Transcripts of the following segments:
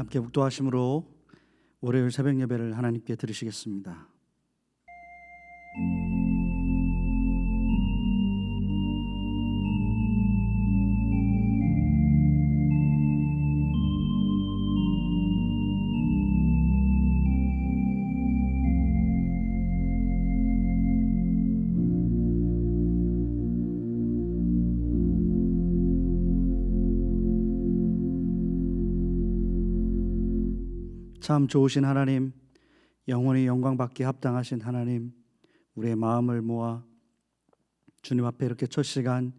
함께 묵도하심으로 월요일 새벽 예배를 하나님께 드리시겠습니다. 참 좋으신 하나님, 영원히 영광받기 합당하신 하나님, 우리의 마음을 모아 주님 앞에 이렇게 첫 시간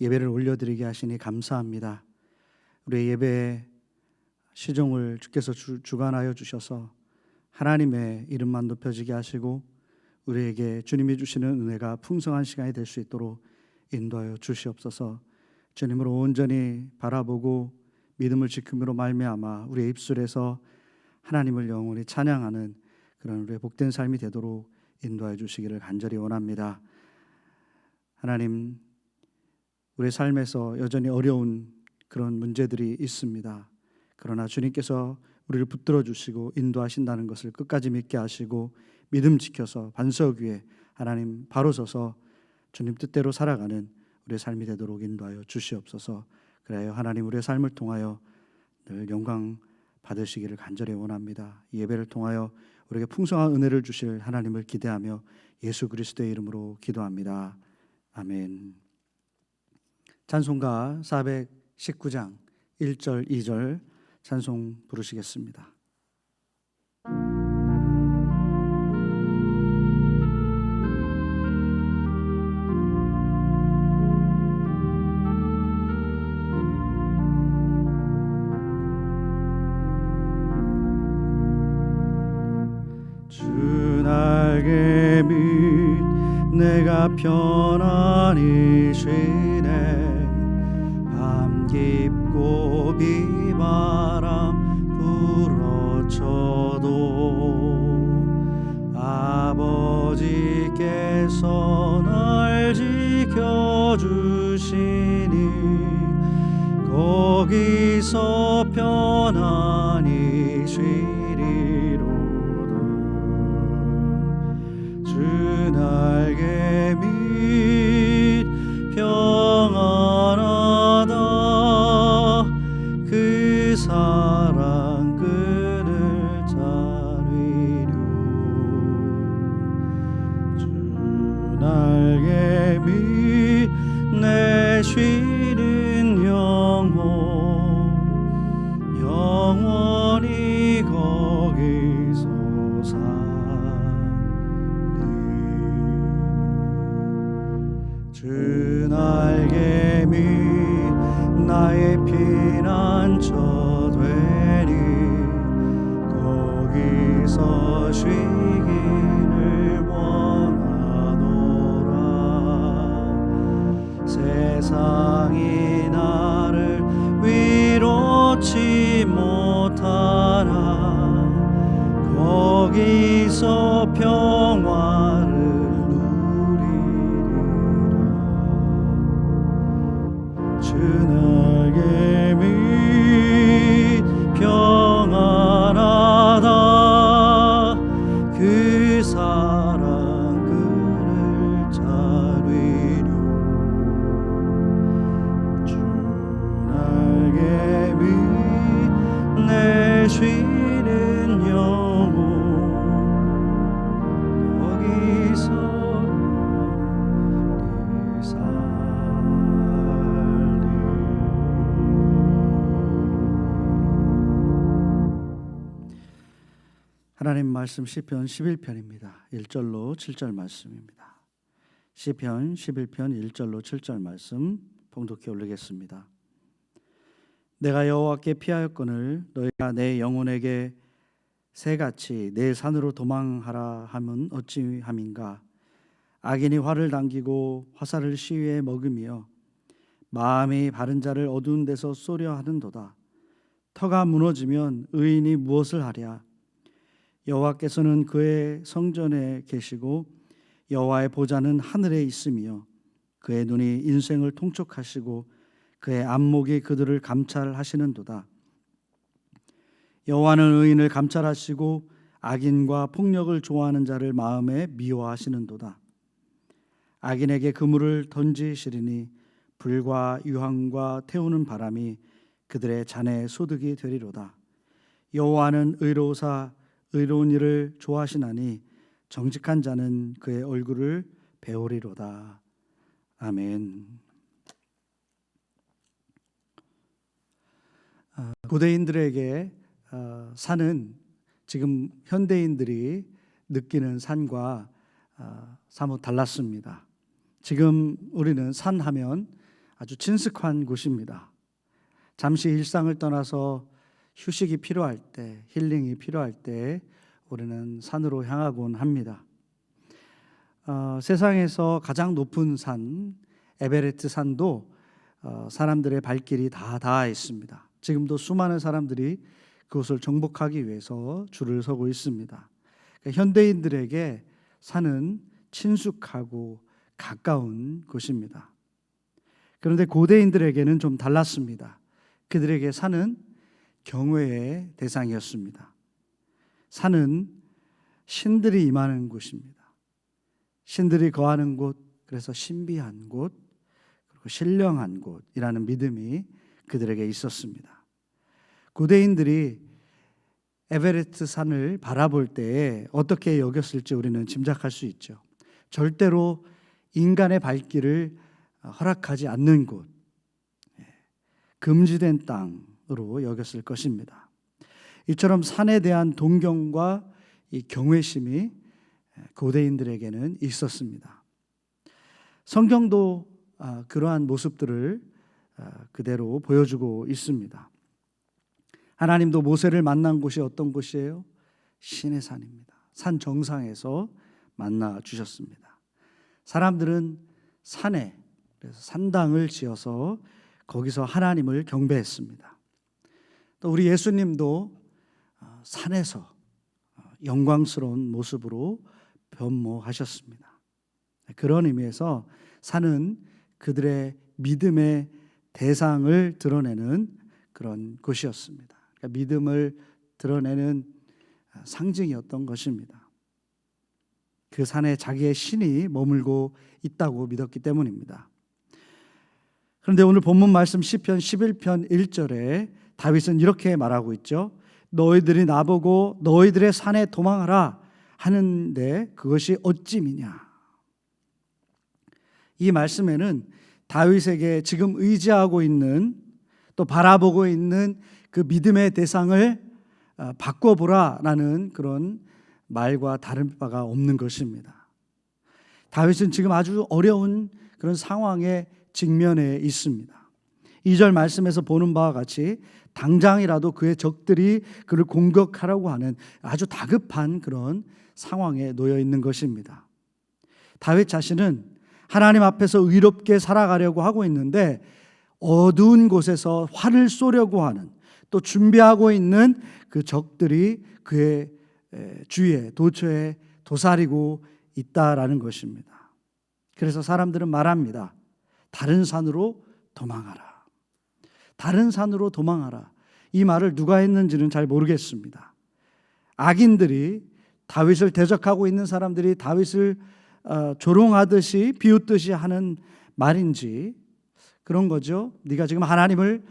예배를 올려드리게 하시니 감사합니다. 우리의 예배의 시종을 주께서 주관하여 주셔서 하나님의 이름만 높여지게 하시고 우리에게 주님이 주시는 은혜가 풍성한 시간이 될 수 있도록 인도하여 주시옵소서. 주님을 온전히 바라보고 믿음을 지킴으로 말미암아 우리의 입술에서 하나님을 영원히 찬양하는 그런 우리의 복된 삶이 되도록 인도하여 주시기를 간절히 원합니다. 하나님, 우리의 삶에서 여전히 어려운 그런 문제들이 있습니다. 그러나 주님께서 우리를 붙들어 주시고 인도하신다는 것을 끝까지 믿게 하시고 믿음 지켜서 반석 위에 하나님 바로 서서 주님 뜻대로 살아가는 우리의 삶이 되도록 인도하여 주시옵소서. 그래요, 하나님 우리의 삶을 통하여 늘 영광 받으시기를 간절히 원합니다. 이 예배를 통하여 우리에게 풍성한 은혜를 주실 하나님을 기대하며 예수 그리스도의 이름으로 기도합니다. 아멘. 찬송가 419장 1절 2절 찬송 부르시겠습니다. 날개 밑 내가 편안히 쉬네. 밤 깊고 비바람 불어쳐도 아버지께서 날 지켜주시니 거기서 편안히 쉬리로다. 날개 밑 평안하다. 그 사랑 끈을 자르려. 주 날개 밑 내 쉬는 영혼 영원히 거기서 주 날개 밑 나의 피난처 되니 거기서 쉬기를 원하노라. 세상이 나를 위로치 못하나 거기서 평화를 주 날개 밑 평안하다. 그 사랑 끈을 자르려. 주 날개 밑 내 쉬는 영혼 거기서 네 하나님 말씀 시편 11편입니다. 1절로 7절 말씀입니다. 시편 11편 1절로 7절 말씀 봉독해 올리겠습니다. 내가 여호와께 피하였거늘 너희가 내 영혼에게 새같이 내 산으로 도망하라 함은 어찌함인가. 악인이 활을 당기고 화살을 시위에 먹으며 마음이 바른 자를 어두운 데서 쏘려 하는도다. 터가 무너지면 의인이 무엇을 하랴. 여호와께서는 그의 성전에 계시고 여호와의 보좌는 하늘에 있으며 그의 눈이 인생을 통촉하시고 그의 안목이 그들을 감찰하시는도다. 여호와는 의인을 감찰하시고 악인과 폭력을 좋아하는 자를 마음에 미워하시는도다. 악인에게 그물을 던지시리니 불과 유황과 태우는 바람이 그들의 잔의 소득이 되리로다. 여호와는 의로우사 의로운 일을 좋아하시나니 정직한 자는 그의 얼굴을 배우리로다. 아멘. 고대인들에게 산은 지금 현대인들이 느끼는 산과 사뭇 달랐습니다. 지금 우리는 산하면 아주 친숙한 곳입니다. 잠시 일상을 떠나서 휴식이 필요할 때, 힐링이 필요할 때 우리는 산으로 향하곤 합니다. 세상에서 가장 높은 산 에베레스트 산도 사람들의 발길이 다 닿아 있습니다. 지금도 수많은 사람들이 그곳을 정복하기 위해서 줄을 서고 있습니다. 그러니까 현대인들에게 산은 친숙하고 가까운 곳입니다. 그런데 고대인들에게는 좀 달랐습니다. 그들에게 산은 경외의 대상이었습니다. 산은 신들이 임하는 곳입니다. 신들이 거하는 곳, 그래서 신비한 곳, 그리고 신령한 곳이라는 믿음이 그들에게 있었습니다. 고대인들이 에베레스트 산을 바라볼 때에 어떻게 여겼을지 우리는 짐작할 수 있죠. 절대로 인간의 발길을 허락하지 않는 곳, 금지된 땅으로 여겼을 것입니다. 이처럼 산에 대한 동경과 이 경외심이 고대인들에게는 있었습니다. 성경도 그러한 모습들을 그대로 보여주고 있습니다. 하나님도 모세를 만난 곳이 어떤 곳이에요? 신의 산입니다. 산 정상에서 만나 주셨습니다. 사람들은 산에, 그래서 산당을 지어서 거기서 하나님을 경배했습니다. 또 우리 예수님도 산에서 영광스러운 모습으로 변모하셨습니다. 그런 의미에서 산은 그들의 믿음의 대상을 드러내는 그런 곳이었습니다. 그러니까 믿음을 드러내는 상징이었던 것입니다. 그 산에 자기의 신이 머물고 있다고 믿었기 때문입니다. 그런데 오늘 본문 말씀 시편 11편 1절에 다윗은 이렇게 말하고 있죠. 너희들이 나보고 너희들의 산에 도망하라 하는데 그것이 어찌미냐. 이 말씀에는 다윗에게 지금 의지하고 있는, 또 바라보고 있는 그 믿음의 대상을 바꿔보라라는 그런 말과 다른 바가 없는 것입니다. 다윗은 지금 아주 어려운 그런 상황에 직면해 있습니다. 2절 말씀에서 보는 바와 같이 당장이라도 그의 적들이 그를 공격하려고 하는 아주 다급한 그런 상황에 놓여 있는 것입니다. 다윗 자신은 하나님 앞에서 의롭게 살아가려고 하고 있는데 어두운 곳에서 활을 쏘려고 하는, 또 준비하고 있는 그 적들이 그의 주위에 도처에 도사리고 있다라는 것입니다. 그래서 사람들은 말합니다. 다른 산으로 도망하라. 다른 산으로 도망하라. 이 말을 누가 했는지는 잘 모르겠습니다. 악인들이, 다윗을 대적하고 있는 사람들이 다윗을 조롱하듯이 비웃듯이 하는 말인지 그런 거죠. 네가 지금 하나님을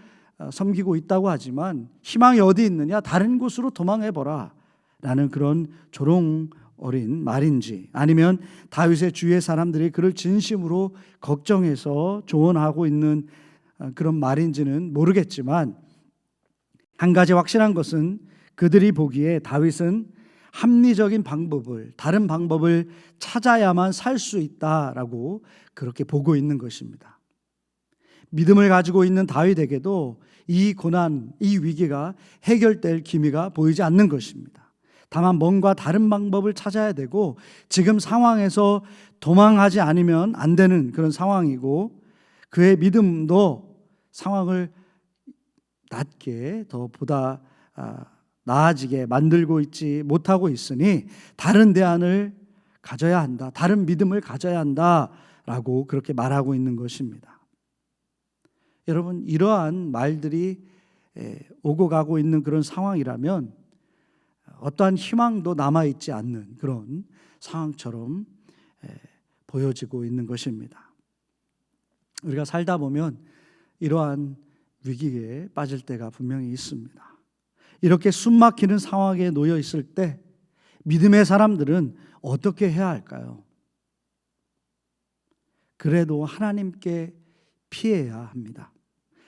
섬기고 있다고 하지만 희망이 어디 있느냐? 다른 곳으로 도망해보라 라는 그런 조롱 어린 말인지, 아니면 다윗의 주위의 사람들이 그를 진심으로 걱정해서 조언하고 있는 그런 말인지는 모르겠지만, 한 가지 확실한 것은 그들이 보기에 다윗은 합리적인 방법을, 다른 방법을 찾아야만 살 수 있다라고 그렇게 보고 있는 것입니다. 믿음을 가지고 있는 다윗에게도 이 고난, 이 위기가 해결될 기미가 보이지 않는 것입니다. 다만 뭔가 다른 방법을 찾아야 되고, 지금 상황에서 도망하지 않으면 안 되는 그런 상황이고, 그의 믿음도 상황을 낮게 더 보다 나아지게 만들고 있지 못하고 있으니 다른 대안을 가져야 한다, 다른 믿음을 가져야 한다라고 그렇게 말하고 있는 것입니다. 여러분, 이러한 말들이 오고 가고 있는 그런 상황이라면 어떠한 희망도 남아있지 않는 그런 상황처럼 보여지고 있는 것입니다. 우리가 살다 보면 이러한 위기에 빠질 때가 분명히 있습니다. 이렇게 숨막히는 상황에 놓여 있을 때 믿음의 사람들은 어떻게 해야 할까요? 그래도 하나님께 피해야 합니다.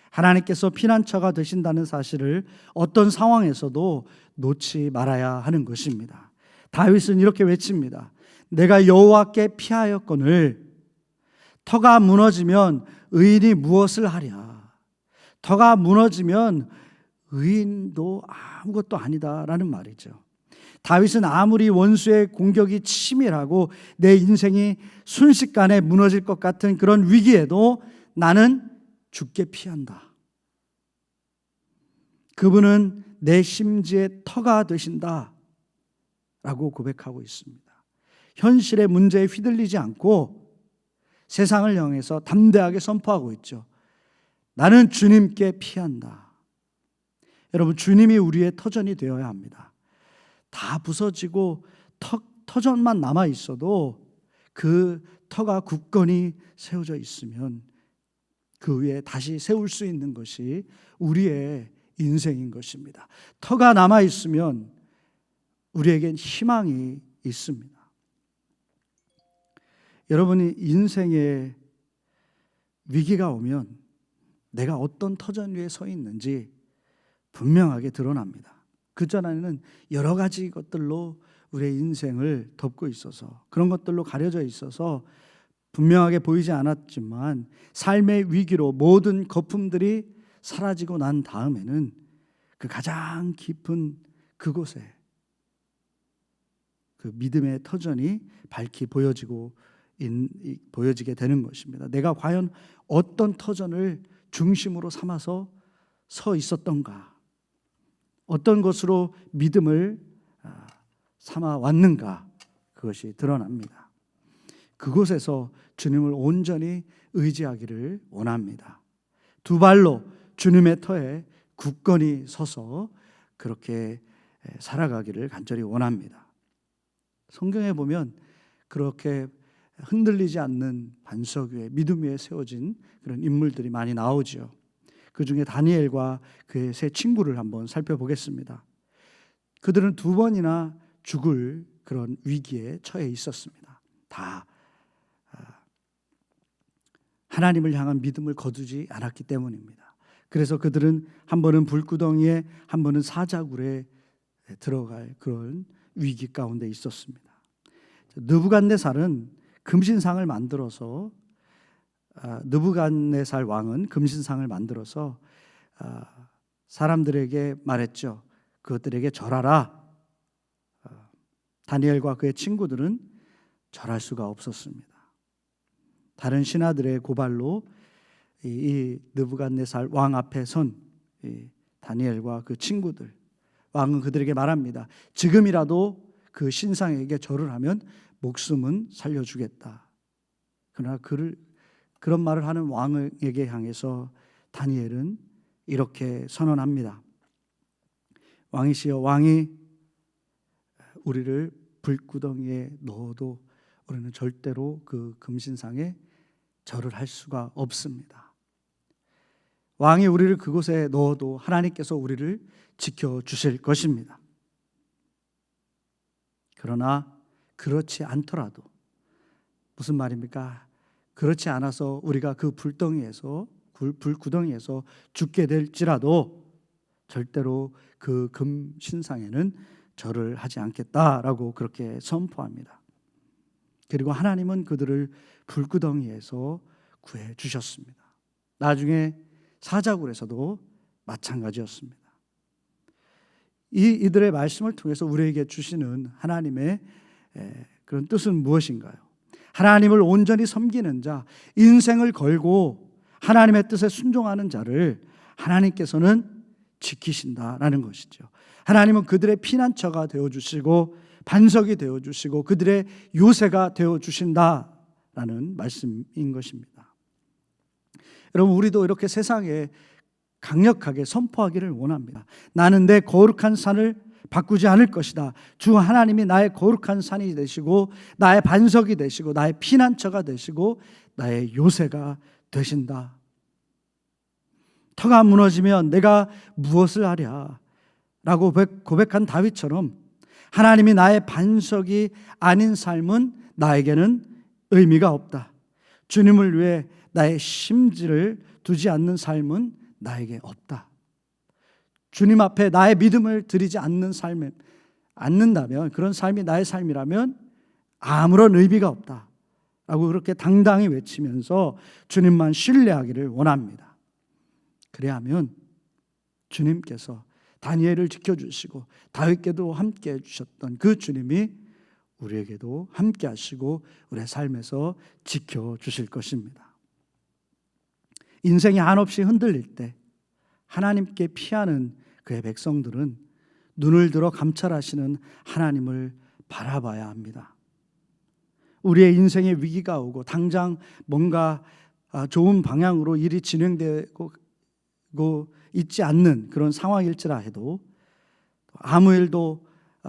하나님께서 피난처가 되신다는 사실을 어떤 상황에서도 놓지 말아야 하는 것입니다. 다윗은 이렇게 외칩니다. 내가 여호와께 피하였거늘 터가 무너지면 의인이 무엇을 하랴. 터가 무너지면 의인도 아무것도 아니다라는 말이죠. 다윗은 아무리 원수의 공격이 치밀하고 내 인생이 순식간에 무너질 것 같은 그런 위기에도 나는 주께 피한다. 그분은 내 심지의 터가 되신다 라고 고백하고 있습니다. 현실의 문제에 휘둘리지 않고 세상을 향해서 담대하게 선포하고 있죠. 나는 주님께 피한다. 여러분, 주님이 우리의 터전이 되어야 합니다. 다 부서지고 터전만 남아 있어도 그 터가 굳건히 세워져 있으면 그 위에 다시 세울 수 있는 것이 우리의 인생인 것입니다. 터가 남아 있으면 우리에겐 희망이 있습니다. 여러분이 인생에 위기가 오면 내가 어떤 터전 위에 서 있는지 분명하게 드러납니다. 그 전에는 여러 가지 것들로 우리의 인생을 덮고 있어서 그런 것들로 가려져 있어서 분명하게 보이지 않았지만 삶의 위기로 모든 거품들이 사라지고 난 다음에는 그 가장 깊은 그곳에 그 믿음의 터전이 밝히 보여지게 되는 것입니다. 내가 과연 어떤 터전을 중심으로 삼아서 서 있었던가, 어떤 것으로 믿음을 삼아 왔는가, 그것이 드러납니다. 그곳에서 주님을 온전히 의지하기를 원합니다. 두 발로 주님의 터에 굳건히 서서 그렇게 살아가기를 간절히 원합니다. 성경에 보면 그렇게 흔들리지 않는 반석 위에 믿음 위에 세워진 그런 인물들이 많이 나오죠. 그 중에 다니엘과 그의 세 친구를 한번 살펴보겠습니다. 그들은 두 번이나 죽을 그런 위기에 처해 있었습니다. 다 하나님을 향한 믿음을 거두지 않았기 때문입니다. 그래서 그들은 한 번은 불구덩이에 한 번은 사자굴에 들어갈 그런 위기 가운데 있었습니다. 느부갓네살은 금신상을 만들어서 느부갓네살 왕은 금신상을 만들어서 사람들에게 말했죠. 그것들에게 절하라. 다니엘과 그의 친구들은 절할 수가 없었습니다. 다른 신하들의 고발로 이 느부갓네살 왕 앞에 선 다니엘과 그 친구들, 왕은 그들에게 말합니다. 지금이라도 그 신상에게 절을 하면 목숨은 살려주겠다. 그러나 그런 말을 하는 왕에게 향해서 다니엘은 이렇게 선언합니다. 왕이시여, 왕이 우리를 불구덩이에 넣어도 우리는 절대로 그 금신상에 절을 할 수가 없습니다. 왕이 우리를 그곳에 넣어도 하나님께서 우리를 지켜주실 것입니다. 그러나 그렇지 않더라도, 무슨 말입니까? 그렇지 않아서 우리가 그 불구덩이에서 죽게 될지라도 절대로 그 금신상에는 절을 하지 않겠다라고 그렇게 선포합니다. 그리고 하나님은 그들을 불구덩이에서 구해 주셨습니다. 나중에 사자굴에서도 마찬가지였습니다. 이들의 말씀을 통해서 우리에게 주시는 하나님의 그런 뜻은 무엇인가요? 하나님을 온전히 섬기는 자, 인생을 걸고 하나님의 뜻에 순종하는 자를 하나님께서는 지키신다라는 것이죠. 하나님은 그들의 피난처가 되어주시고 반석이 되어주시고 그들의 요새가 되어주신다라는 말씀인 것입니다. 여러분, 우리도 이렇게 세상에 강력하게 선포하기를 원합니다. 나는 내 거룩한 산을 바꾸지 않을 것이다. 주 하나님이 나의 거룩한 산이 되시고 나의 반석이 되시고 나의 피난처가 되시고 나의 요새가 되신다. 터가 무너지면 내가 무엇을 하랴 라고 고백한 다윗처럼 하나님이 나의 반석이 아닌 삶은 나에게는 의미가 없다. 주님을 위해 나의 심지를 두지 않는 삶은 나에게 없다. 주님 앞에 나의 믿음을 드리지 않는다면, 그런 삶이 나의 삶이라면 아무런 의미가 없다 라고 그렇게 당당히 외치면서 주님만 신뢰하기를 원합니다. 그래야 하면 주님께서 다니엘을 지켜주시고 다윗께도 함께 해주셨던 그 주님이 우리에게도 함께 하시고 우리의 삶에서 지켜주실 것입니다. 인생이 한없이 흔들릴 때 하나님께 피하는 그의 백성들은 눈을 들어 감찰하시는 하나님을 바라봐야 합니다. 우리의 인생에 위기가 오고 당장 뭔가 좋은 방향으로 일이 진행되고 있지 않는 그런 상황일지라 해도 아무 일도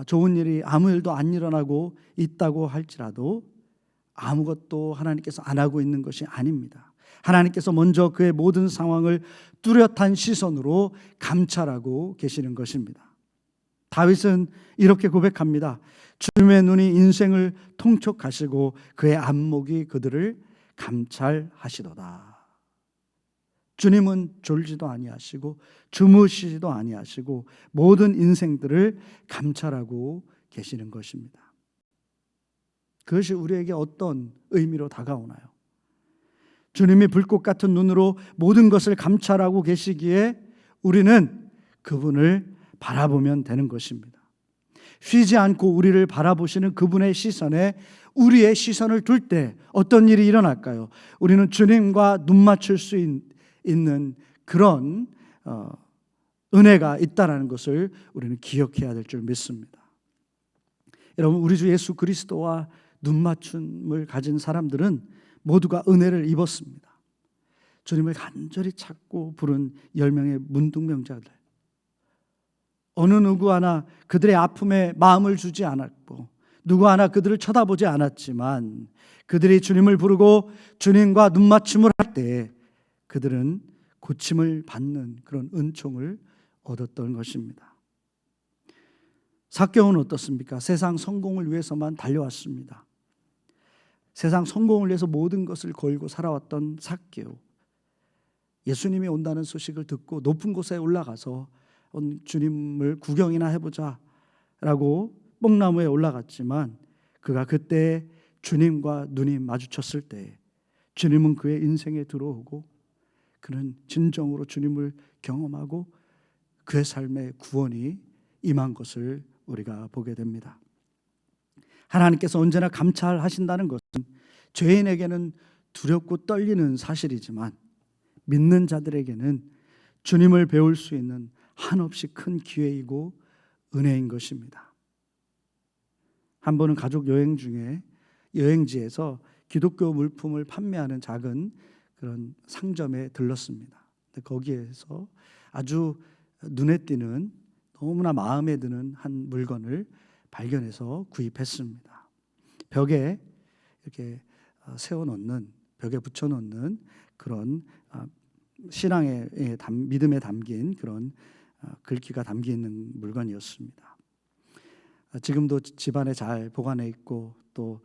좋은 일이 아무 일도 안 일어나고 있다고 할지라도 아무것도 하나님께서 안 하고 있는 것이 아닙니다. 하나님께서 먼저 그의 모든 상황을 뚜렷한 시선으로 감찰하고 계시는 것입니다. 다윗은 이렇게 고백합니다. 주님의 눈이 인생을 통촉하시고 그의 안목이 그들을 감찰하시도다. 주님은 졸지도 아니하시고 주무시지도 아니하시고 모든 인생들을 감찰하고 계시는 것입니다. 그것이 우리에게 어떤 의미로 다가오나요? 주님이 불꽃 같은 눈으로 모든 것을 감찰하고 계시기에 우리는 그분을 바라보면 되는 것입니다. 쉬지 않고 우리를 바라보시는 그분의 시선에 우리의 시선을 둘 때 어떤 일이 일어날까요? 우리는 주님과 눈 맞출 수 있는 그런 은혜가 있다는 것을 우리는 기억해야 될 줄 믿습니다. 여러분, 우리 주 예수 그리스도와 눈 맞춤을 가진 사람들은 모두가 은혜를 입었습니다. 주님을 간절히 찾고 부른 10명의 문둥병자들, 어느 누구 하나 그들의 아픔에 마음을 주지 않았고 누구 하나 그들을 쳐다보지 않았지만 그들이 주님을 부르고 주님과 눈 맞춤을 할 때 그들은 고침을 받는 그런 은총을 얻었던 것입니다. 삭개오는 어떻습니까? 세상 성공을 위해서만 달려왔습니다. 세상 성공을 위해서 모든 것을 걸고 살아왔던 삭개오. 예수님이 온다는 소식을 듣고 높은 곳에 올라가서 주님을 구경이나 해보자 라고 뽕나무에 올라갔지만 그가 그때 주님과 눈이 마주쳤을 때 주님은 그의 인생에 들어오고 그는 진정으로 주님을 경험하고 그의 삶에 구원이 임한 것을 우리가 보게 됩니다. 하나님께서 언제나 감찰하신다는 것은 죄인에게는 두렵고 떨리는 사실이지만 믿는 자들에게는 주님을 배울 수 있는 한없이 큰 기회이고 은혜인 것입니다. 한 번은 가족 여행 중에 여행지에서 기독교 물품을 판매하는 작은 그런 상점에 들렀습니다. 거기에서 아주 눈에 띄는 너무나 마음에 드는 한 물건을 발견해서 구입했습니다. 벽에 이렇게 세워놓는, 벽에 붙여놓는 그런 신앙의 믿음에 담긴 그런 글귀가 담기는 물건이었습니다. 지금도 집안에 잘 보관해 있고 또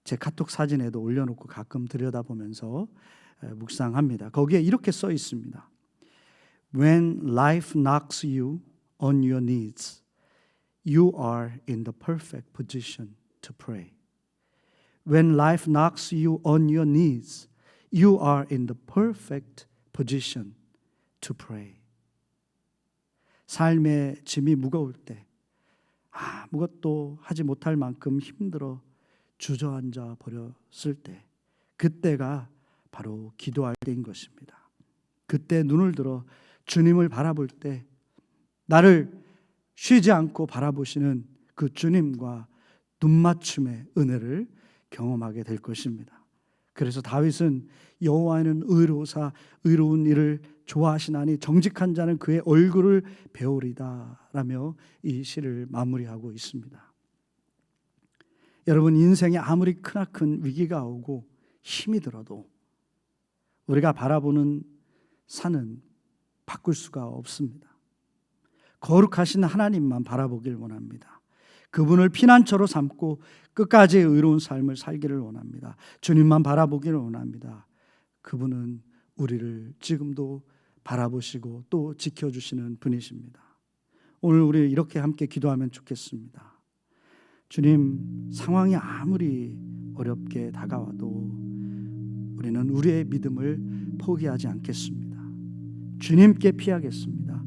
제 카톡 사진에도 올려놓고 가끔 들여다보면서 묵상합니다. 거기에 이렇게 써 있습니다. When life knocks you on your knees, you are in the perfect position to pray. When life knocks you on your knees, you are in the perfect position to pray. 삶의 짐이 무거울 때 아무것도 하지 못할 만큼 힘들어 주저앉아 버렸을 때 그때가 바로 기도할 때인 것입니다. 그때 눈을 들어 주님을 바라볼 때 나를 쉬지 않고 바라보시는 그 주님과 눈맞춤의 은혜를 경험하게 될 것입니다. 그래서 다윗은 여호와는 의로우사 의로운 일을 좋아하시나니 정직한 자는 그의 얼굴을 배우리다 라며 이 시를 마무리하고 있습니다. 여러분, 인생에 아무리 크나큰 위기가 오고 힘이 들어도 우리가 바라보는 산은 바꿀 수가 없습니다. 거룩하신 하나님만 바라보길 원합니다. 그분을 피난처로 삼고 끝까지 의로운 삶을 살기를 원합니다. 주님만 바라보기를 원합니다. 그분은 우리를 지금도 바라보시고 또 지켜주시는 분이십니다. 오늘 우리 이렇게 함께 기도하면 좋겠습니다. 주님, 상황이 아무리 어렵게 다가와도 우리는 우리의 믿음을 포기하지 않겠습니다. 주님께 피하겠습니다.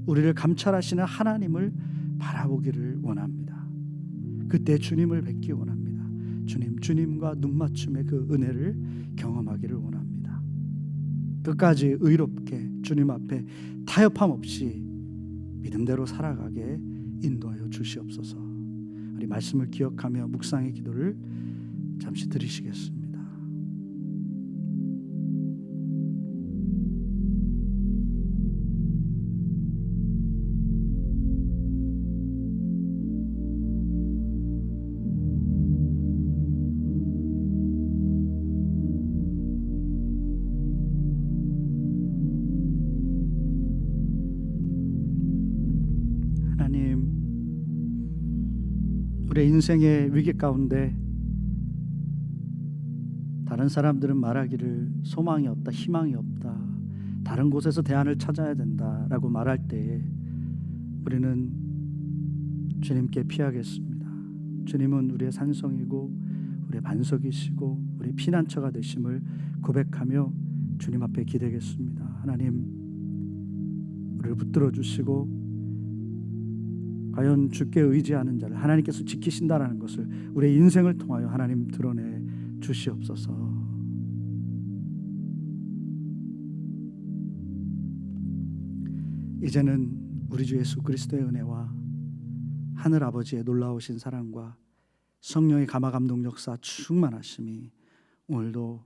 우리를 감찰하시는 하나님을 바라보기를 원합니다. 그때 주님을 뵙기 원합니다. 주님과 눈맞춤의 그 은혜를 경험하기를 원합니다. 끝까지 의롭게 주님 앞에 타협함 없이 믿음대로 살아가게 인도하여 주시옵소서. 우리 말씀을 기억하며 묵상의 기도를 잠시 드리시겠습니다. 하나님, 우리의 인생의 위기 가운데 다른 사람들은 말하기를 소망이 없다, 희망이 없다, 다른 곳에서 대안을 찾아야 된다라고 말할 때에 우리는 주님께 피하겠습니다. 주님은 우리의 산성이고 우리의 반석이시고 우리의 피난처가 되심을 고백하며 주님 앞에 기대겠습니다. 하나님, 우리를 붙들어 주시고 과연 주께 의지하는 자를 하나님께서 지키신다라는 것을 우리의 인생을 통하여 하나님 드러내 주시옵소서. 이제는 우리 주 예수 그리스도의 은혜와 하늘 아버지의 놀라우신 사랑과 성령의 감화 감동 역사 충만하심이 오늘도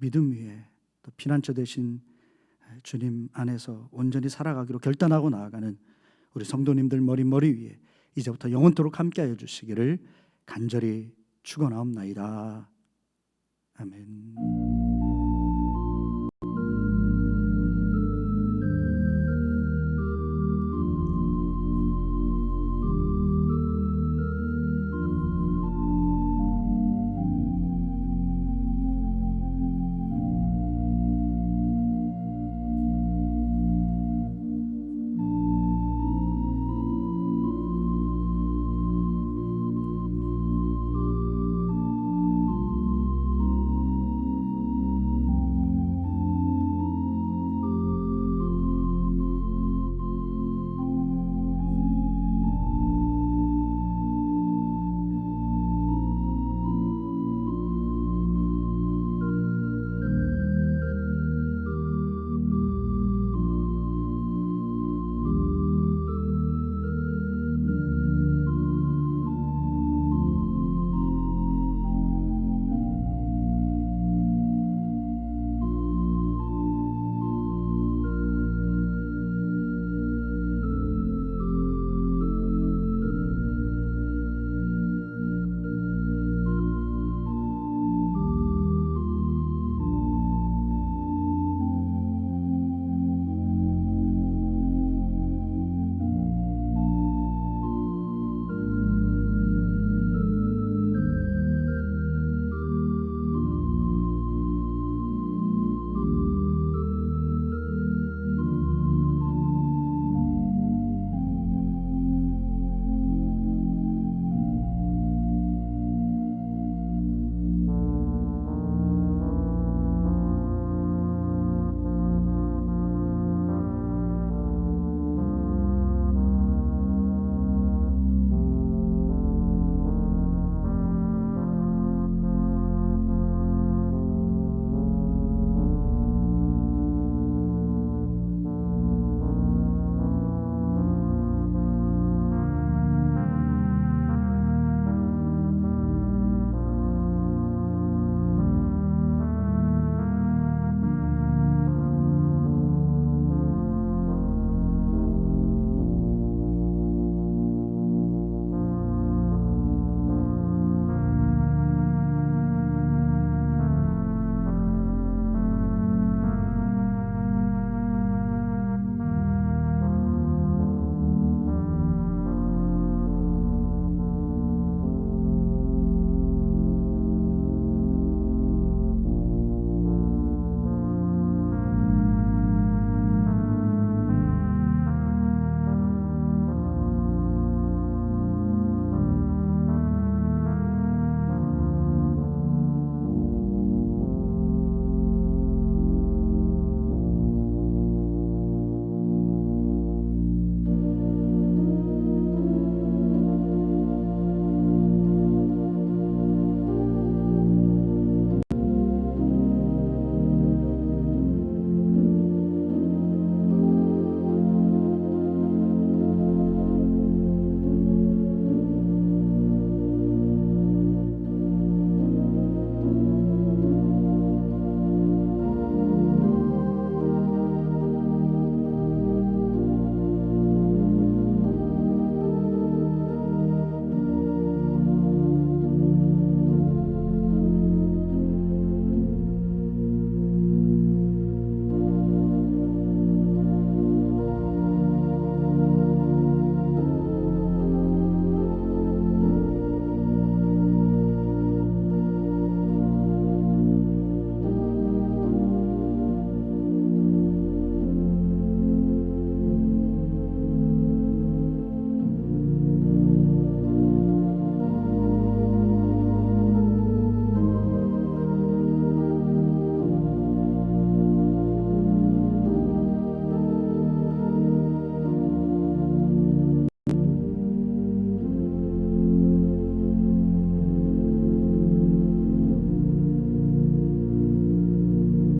믿음 위에 또 피난처 되신 주님 안에서 온전히 살아가기로 결단하고 나아가는 우리 성도님들 머리 위에 이제부터 영원토록 함께하여 주시기를 간절히 축원하옵나이다. 아멘.